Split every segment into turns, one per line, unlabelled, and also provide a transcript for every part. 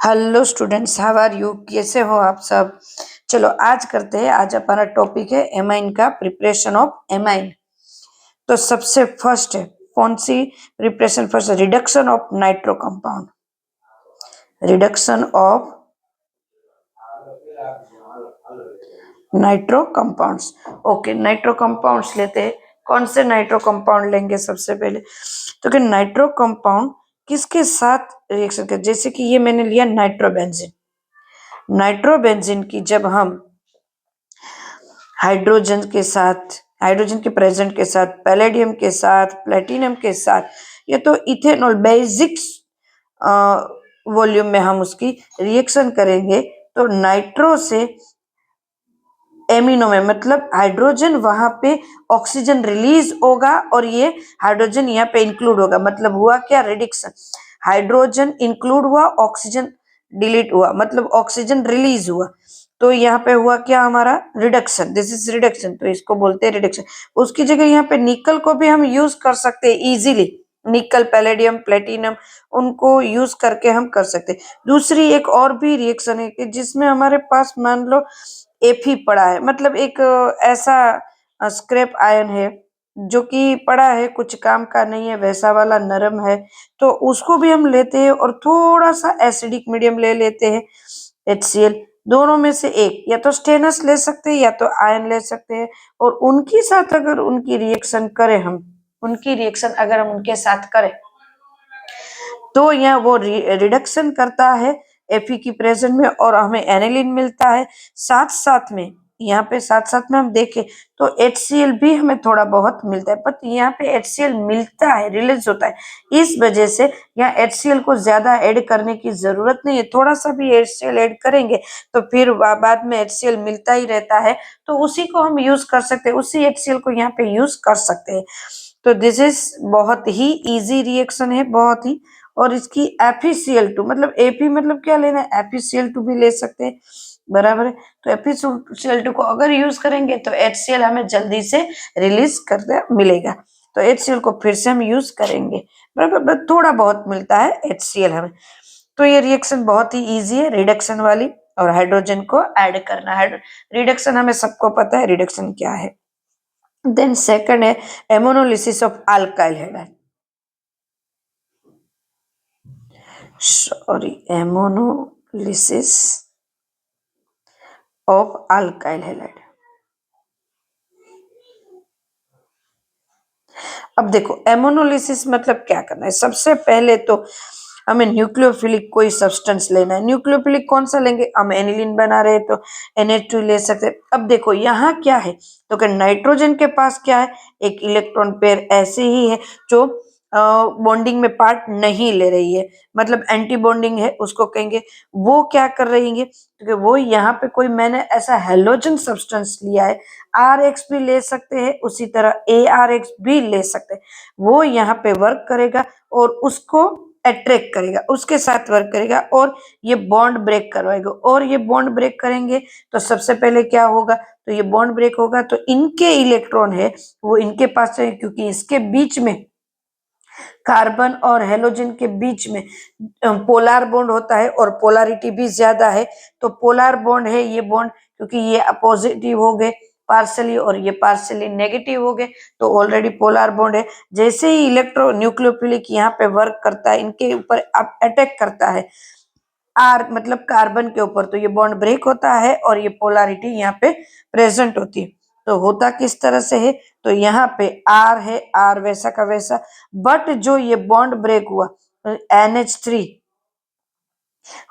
Hello students, how are you? कैसे हो आप सब? चलो आज करते हैं। आज हमारा टॉपिक है एमाइन का, प्रिपरेशन ऑफ एमाइन। तो सबसे फर्स्ट है कौन सी preparation? First reduction of nitro compound, reduction of nitro compounds. Okay, nitro compounds लेते हैं। कौन से नाइट्रो कंपाउंड लेंगे सबसे पहले? तो कि नाइट्रो कंपाउंड किसके साथ रिएक्शन कर, जैसे कि ये मैंने लिया नाइट्रोबेंजीन। नाइट्रोबेंजीन की जब हम हाइड्रोजन के साथ, हाइड्रोजन के प्रेजेंट के साथ, पैलेडियम के साथ, प्लेटिनम के साथ, ये तो इथेनॉल बेसिक वॉल्यूम में हम उसकी रिएक्शन करेंगे तो नाइट्रो से एमिनो में, मतलब हाइड्रोजन वहां पे ऑक्सीजन रिलीज होगा और ये हाइड्रोजन यहाँ पे इंक्लूड होगा। मतलब हुआ क्या? रिडक्शन। हाइड्रोजन इंक्लूड हुआ, ऑक्सीजन डिलीट हुआ, मतलब ऑक्सीजन रिलीज हुआ। तो यहाँ पे हुआ क्या? हमारा रिडक्शन। दिस इज रिडक्शन, तो इसको बोलते हैं रिडक्शन। उसकी जगह यहाँ पे निकल को भी हम यूज कर सकते हैं इजीली। निकल, पैलेडियम, प्लेटिनम, उनको यूज करके हम कर सकते हैं। दूसरी एक और भी रिएक्शन है कि जिसमें हमारे पास मान लो एफी पड़ा है, मतलब एक ऐसा स्क्रैप आयन है जो कि पड़ा है, कुछ काम का नहीं है, वैसा वाला नरम है, तो उसको भी हम लेते हैं और थोड़ा सा एसिडिक मीडियम ले लेते हैं, HCl। दोनों में से एक, या तो स्टेनस ले सकते हैं या तो आयन ले सकते हैं, और उनके साथ अगर उनकी रिएक्शन करें हम, उनकी रिएक्शन अगर हम उनके साथ करें तो यहाँ वो रिडक्शन करता है Fe की प्रेजेंट में और हमें एनिलीन मिलता है। साथ साथ में यहाँ पे साथ साथ में हम देखें तो HCl भी हमें थोड़ा बहुत मिलता है, पर यहाँ पे HCl मिलता है, रिलीज होता है। इस वजह से यहाँ HCl को ज्यादा ऐड करने की जरूरत नहीं है। थोड़ा सा भी HCl ऐड करेंगे तो फिर बाद में HCl मिलता ही रहता है, तो उसी को हम यूज कर सकते हैं, उसी HCl को यहाँ पे यूज कर सकते हैं। तो दिस इज बहुत ही इजी रिएक्शन है, बहुत ही। और इसकी FeCl2, मतलब Ap मतलब क्या लेना है, FeCl2 भी ले सकते हैं, बराबर है। तो FeCl2 को अगर यूज करेंगे तो HCl हमें जल्दी से रिलीज करते मिलेगा, तो HCl को फिर से हम यूज करेंगे, बराबर। थोड़ा बहुत मिलता है HCl हमें। तो ये रिएक्शन बहुत ही इजी है, रिडक्शन वाली, और हाइड्रोजन को ऐड करना है। रिडक्शन हमें सबको पता है रिडक्शन क्या है। देन सेकंड है ammonolysis of alkyl hydride, sorry, ammonolysis of alkyl halide. अब देखो एमोनोलिसिस मतलब क्या करना है। सबसे पहले तो हमें न्यूक्लियोफिलिक कोई सब्सटेंस लेना है। न्यूक्लियोफिलिक कौन सा लेंगे? हम एनिलीन बना रहे हैं तो NH2 ले सकते हैं। अब देखो यहाँ क्या है, तो कि नाइट्रोजन के पास क्या है, एक इलेक्ट्रॉन पेयर ऐसे ही है जो बॉन्डिंग में पार्ट नहीं ले रही है, मतलब एंटी बॉन्डिंग है, उसको कहेंगे। वो क्या कर रही है, क्योंकि वो यहाँ पे कोई मैंने ऐसा हेलोजन सब्सटेंस लिया है, RH भी ले सकते हैं, उसी तरह ARX भी ले सकते हैं। वो यहाँ पे वर्क करेगा और उसको अट्रैक्ट करेगा, उसके साथ वर्क करेगा और ये बॉन्ड ब्रेक करवाएगा। और ये बॉन्ड ब्रेक करेंगे तो सबसे पहले क्या होगा, तो ये बॉन्ड ब्रेक होगा तो इनके इलेक्ट्रॉन है वो इनके पास है, क्योंकि इसके बीच में कार्बन और हेलोजन के बीच में पोलर बॉन्ड होता है और पोलैरिटी भी ज्यादा है। तो पोलर बॉन्ड है ये बॉन्ड, क्योंकि ये पॉजिटिव हो गए पार्सली और ये पार्सली नेगेटिव हो गए, तो ऑलरेडी पोलर बॉन्ड है। जैसे ही इलेक्ट्रो न्यूक्लियोफिलिक यहाँ पे वर्क करता है, इनके ऊपर अटैक करता है आर, मतलब कार्बन के ऊपर, तो ये बॉन्ड ब्रेक होता है और ये पोलैरिटी यहाँ पे प्रेजेंट होती है। तो होता किस तरह से है, तो यहाँ पे आर है, आर वैसा का वैसा, बट जो ये बॉन्ड ब्रेक हुआ NH3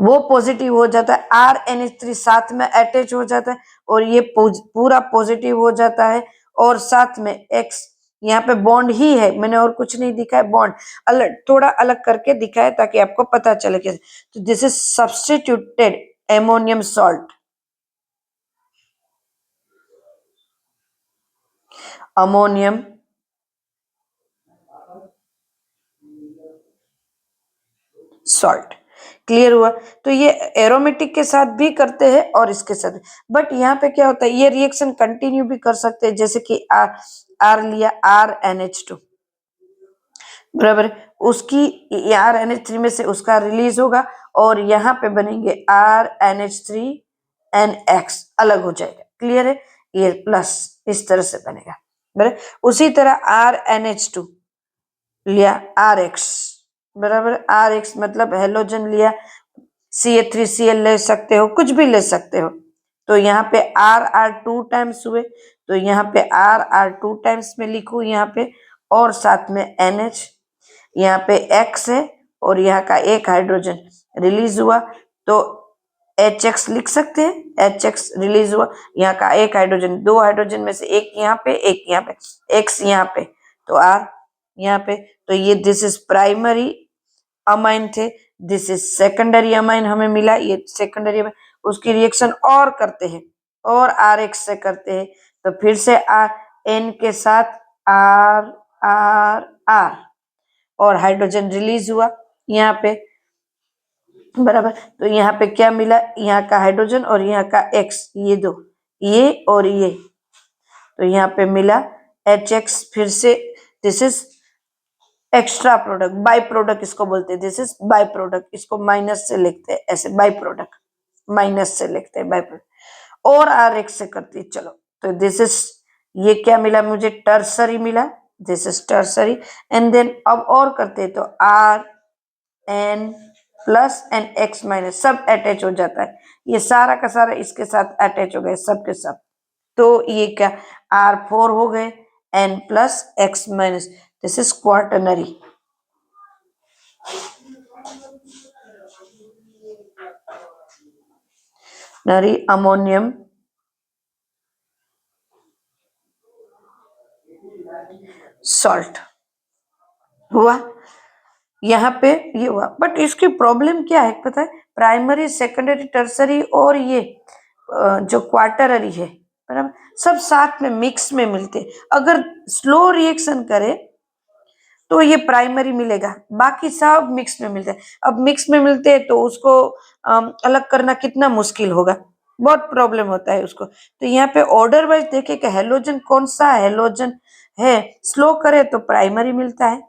वो पॉजिटिव हो जाता है, RNH3 साथ में अटैच हो जाता है और ये पूरा पॉजिटिव हो जाता है। और साथ में X, यहाँ पे बॉन्ड ही है, मैंने और कुछ नहीं दिखा है, बॉन्ड अलग, थोड़ा अलग करके दिखा है ताकि आपको पता चले कैसे। तो this is substituted ammonium salt, ammonium salt. Clear हुआ? तो ये एरोमेटिक के साथ भी करते हैं और इसके साथ, बट यहाँ पे क्या होता है, ये रिएक्शन कंटिन्यू भी कर सकते हैं, जैसे कि आर लिया, RNH2, बराबर है। उसकी RNH3 में से उसका रिलीज होगा और यहाँ पे बनेंगे RNH3NX, अलग हो जाएगा। क्लियर है? ये प्लस इस तरह से बनेगा। बराबर। उसी तरह RNH2 लिया RX, बराबर। RX मतलब हेलोजन लिया, CH3Cl ले सकते हो, कुछ भी ले सकते हो। तो यहाँ पे R 2 टाइम्स हुए, तो यहाँ पे R 2 टाइम्स में लिखू यहाँ पे, और साथ में NH, यहाँ पे X है और यहाँ का एक हाइड्रोजन रिलीज हुआ, तो HX लिख सकते हैं। HX रिलीज हुआ, यहाँ का एक हाइड्रोजन, दो हाइड्रोजन में से एक यहाँ पे, एक यहाँ पे, X यहाँ पे, तो R यहाँ पे। तो ये दिस इज प्राइमरी अमाइन थे, दिस इज सेकेंडरी अमाइन हमें मिला, ये सेकेंडरी अमाइन। उसकी रिएक्शन और करते हैं और RX से करते हैं, तो फिर से N के साथ R R R, और हाइड्रोजन रिलीज हुआ यहाँ पे, बराबर। तो यहाँ पे क्या मिला, यहाँ का हाइड्रोजन और यहाँ का X, ये दो, ये और ये, तो यहाँ पे मिला HX। फिर से this is extra product, by product इसको बोलते हैं, दिस इज बाई प्रोडक्ट, इसको माइनस से लिखते हैं ऐसे, बाई प्रोडक्ट माइनस से लिखते हैं बाई प्रोडक्ट, और RX से करती है। चलो, तो दिस इज, ये क्या मिला मुझे, टर्सरी मिला, this is tertiary. And then अब और करते हैं, तो RN plus and X minus, सब अटैच हो जाता है, ये सारा का सारा इसके साथ अटैच हो गए, सब के सब। तो ये क्या, R4 हो गए, N plus X minus, this is quaternary. नरी अमोनियम सॉल्ट हुआ, यहाँ पे ये हुआ। बट इसकी प्रॉब्लम क्या है पता है, प्राइमरी सेकेंडरी टर्सरी और ये जो क्वार्टररी है, बराबर, सब साथ में मिक्स में मिलते। अगर स्लो रिएक्शन करे तो ये प्राइमरी मिलेगा, बाकी सब मिक्स में मिलते हैं। अब मिक्स में मिलते हैं तो उसको अलग करना कितना मुश्किल होगा, बहुत प्रॉब्लम होता है उसको। तो यहाँ पे ऑर्डर वाइज देखे कि हेलोजन कौन सा हेलोजन है, स्लो करे तो प्राइमरी मिलता है।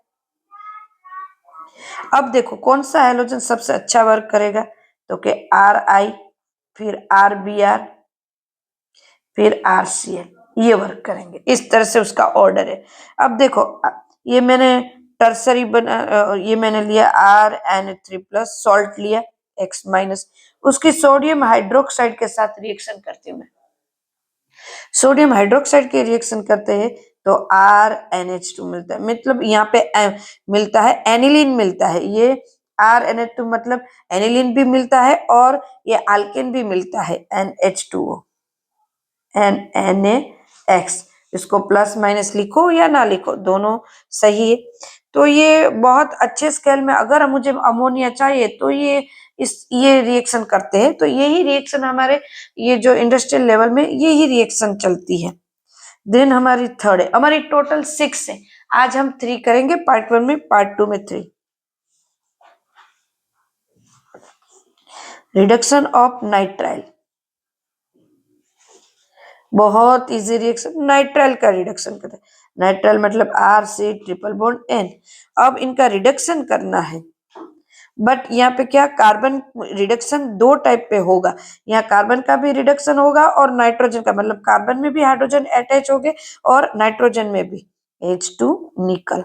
अब देखो कौन सा हेलोजन सबसे अच्छा वर्क करेगा, तो कि RI, फिर RBr, फिर RCl, ये वर्क करेंगे। इस तरह से उसका ऑर्डर है। अब देखो ये मैंने टर्सरी बना, ये मैंने लिया RN3 प्लस, सॉल्ट लिया X माइनस, उसकी सोडियम हाइड्रोक्साइड के साथ रिएक्शन करती हूँ मैं। सोडियम हाइड्रोक्साइड के रिएक्शन करते हैं तो RNH2 मिलता है, मतलब यहाँ पे मिलता है एनिलीन मिलता है। ये RNH2 मतलब एनिलीन भी मिलता है और ये अल्केन भी मिलता है, NH2O, NaX। इसको प्लस माइनस लिखो या ना लिखो, दोनों सही है। तो ये बहुत अच्छे स्केल में, अगर मुझे अमोनिया चाहिए तो ये रिएक्शन करते हैं। तो यही रिएक्शन हमारे ये जो इंडस्ट्रियल लेवल में यही रिएक्शन चलती है। देन हमारी थर्ड है, हमारी टोटल 6 है। आज हम 3 करेंगे, पार्ट 1 में, पार्ट 2 में 3। रिडक्शन ऑफ नाइट्राइल, बहुत इजी रिएक्शन, नाइट्राइल का रिडक्शन करते हैं। नाइट्राइल मतलब RC ट्रिपल बॉन्ड N। अब इनका रिडक्शन करना है, बट यहाँ पे क्या, कार्बन रिडक्शन 2 टाइप पे होगा। यहाँ कार्बन का भी रिडक्शन होगा और नाइट्रोजन का, मतलब कार्बन में भी हाइड्रोजन अटैच हो गए और नाइट्रोजन में भी, H2 निकल।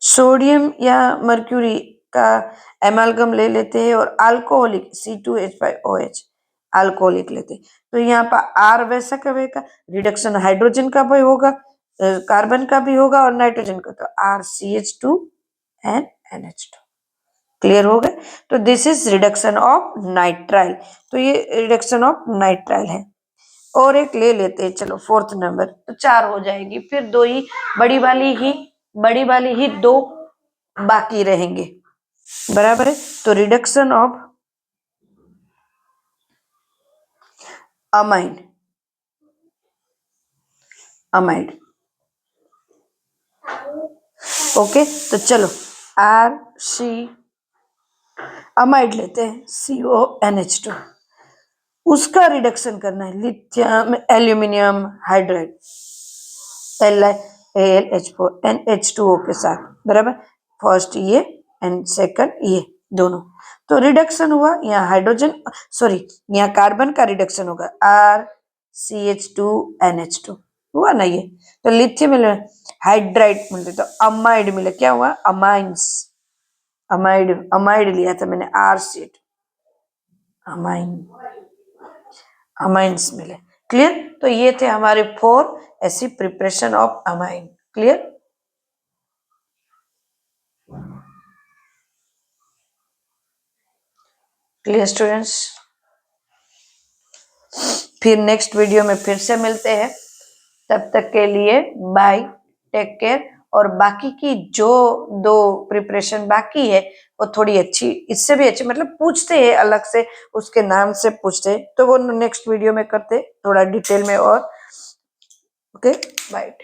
सोडियम या मर्क्यूरी का एमालगम ले लेते हैं और अल्कोहलिक C2H5OH अल्कोहलिक लेते हैं। तो यहाँ पर R वैसा का वैसा रिडक्शन हाइड्रोजन का भी होगा, कार्बन का भी होगा और नाइट्रोजन का, तो RCH2 एंड NH2। क्लियर हो गए? तो this is reduction of nitrile. तो ये रिडक्शन ऑफ नाइट्राइल है। और एक ले लेते हैं, चलो 4th नंबर, तो 4 हो जाएगी, फिर 2 ही बड़ी वाली ही 2 बाकी रहेंगे, बराबर है। तो रिडक्शन ऑफ अमाइड, ओके। तो चलो RC अमाइड लेते हैं, CONH2, उसका रिडक्शन करना है, lithium aluminium hydride, AlH4 NH2O के साथ, बराबर। फर्स्ट ये एंड सेकंड ये दोनों, तो रिडक्शन हुआ। यहाँ हाइड्रोजन सॉरी यहाँ कार्बन का रिडक्शन होगा RCH2NH2 हुआ ना ये। तो लिथियम मिले हाइड्राइड मिले, तो अमाइड मिले, क्या हुआ अमाइंस, अमाइड लिया था मैंने RCH अमाइंस मिले। क्लियर। तो ये थे हमारे 4 ऐसी preparation of amine. Clear. Clear students. फिर नेक्स्ट वीडियो में फिर से मिलते हैं, तब तक के लिए बाय, टेक केयर। और बाकी की जो 2 प्रिपरेशन बाकी है वो थोड़ी अच्छी, इससे भी अच्छी मतलब पूछते हैं अलग से, उसके नाम से पूछते हैं, तो वो नेक्स्ट वीडियो में करते थोड़ा डिटेल में और। Okay bye.